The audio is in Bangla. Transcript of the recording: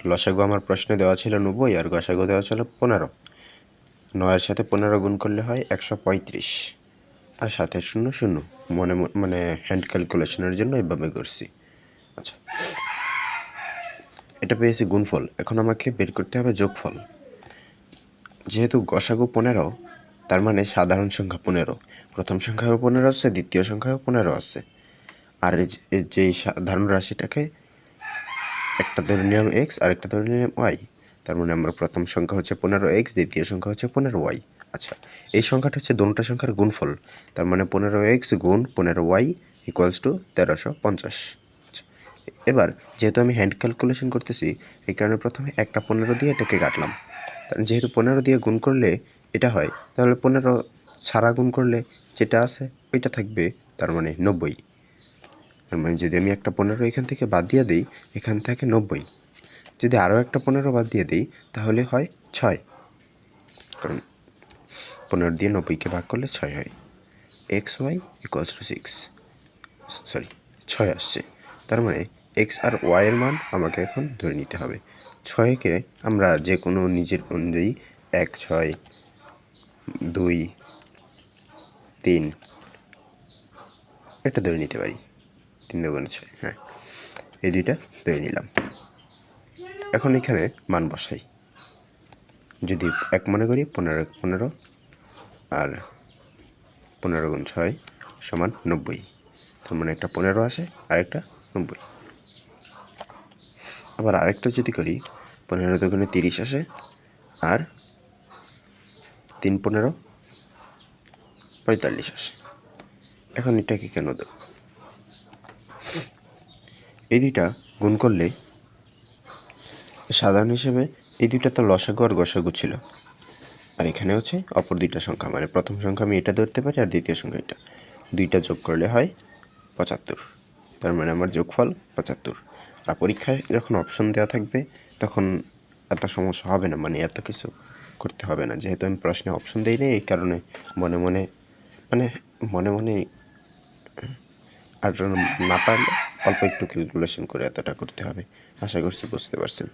লসাগু আমার প্রশ্নে দেওয়া ছিল 90 আর গসাগু দেওয়া ছিল 15। 9-এর সাথে 15 গুণ করলে হয় 135 আর 7 শূন্য শূন্য। মানে হ্যান্ড ক্যালকুলেশনের জন্য এভাবে করছি। আচ্ছা, এটা পেয়েছি গুণফল। এখন আমাকে বের করতে হবে যোগফল। যেহেতু গসাগু 15, তার মানে সাধারণ সংখ্যা 15। প্রথম সংখ্যাও 15 আছে, দ্বিতীয় সংখ্যাও 15 আছে। আর যেই সাধারণ রাশিটাকে একটা ধরে নিলাম এক্স আর একটা ধরে নিলাম ওয়াই, তার মানে আমার প্রথম সংখ্যা হচ্ছে 15x, দ্বিতীয় সংখ্যা হচ্ছে 15y। আচ্ছা, এই সংখ্যাটা হচ্ছে দুটো সংখ্যার গুণফল। তার মানে 15x গুণ 15y ইকুয়ালস টু 1350। আচ্ছা, এবার যেহেতু আমি হ্যান্ড ক্যালকুলেশন করতেছি, এই কারণে প্রথমে একটা 15 দিয়ে এটাকে কাটলাম। যেহেতু 15 দিয়ে গুণ করলে এটা হয়, তাহলে 15 ছাড়া গুণ করলে যেটা আছে ওইটা থাকবে, তার মানে 90। তার মানে যদি আমি একটা 15 এখান থেকে বাদ দিয়ে দিই, এখান থেকে 90। যদি আরও একটা 15 বাদ দিয়ে দিই, তাহলে হয় 6। কারণ 15 দিয়ে 90কে ভাগ করলে 6 হয়। XY ইকুয়ালস টু 6, সরি 6 আসছে। তার মানে এক্স আর ওয়াইয়ের মান আমাকে এখন ধরে নিতে হবে। 6কে আমরা যে কোনো নিজের অনুযায়ী 1, 6, 2, 3 এটা ধরে নিতে পারি। 3 2 6, হ্যাঁ, এই দুইটা ধরে নিলাম। এখন এখানে মান বসাই। যদি 1 মনে করি, 15 আর 15 গুণ 6 সমান 90। তার মানে একটা 15 আসে আর একটা 90। আবার আরেকটা যদি করি, 15 দুগুণে 30 আসে আর 3 15 45 আসে। এখন এটাকে কেন দেব? এই দুইটা গুণ করলে সাধারণ হিসেবে এই দুইটা তো লসাগু আর গসাগু ছিল, আর এখানে হচ্ছে অপর দুইটা সংখ্যা। মানে প্রথম সংখ্যা আমি এটা ধরতে পারি আর দ্বিতীয় সংখ্যা এটা। দুইটা যোগ করলে হয় 75। তার মানে আমার যোগফল 75। আর পরীক্ষায় যখন অপশন দেওয়া থাকবে তখন এত সমস্যা হবে না, মানে এত কিছু করতে হবে না। যেহেতু আমি প্রশ্নে অপশন দিই না, এই কারণে মনে মনে মনে মনে আর না পারলে অল্প একটু ক্যালকুলেশন করে এতটা করতে হবে। আশা করছি বুঝতে পারছেন।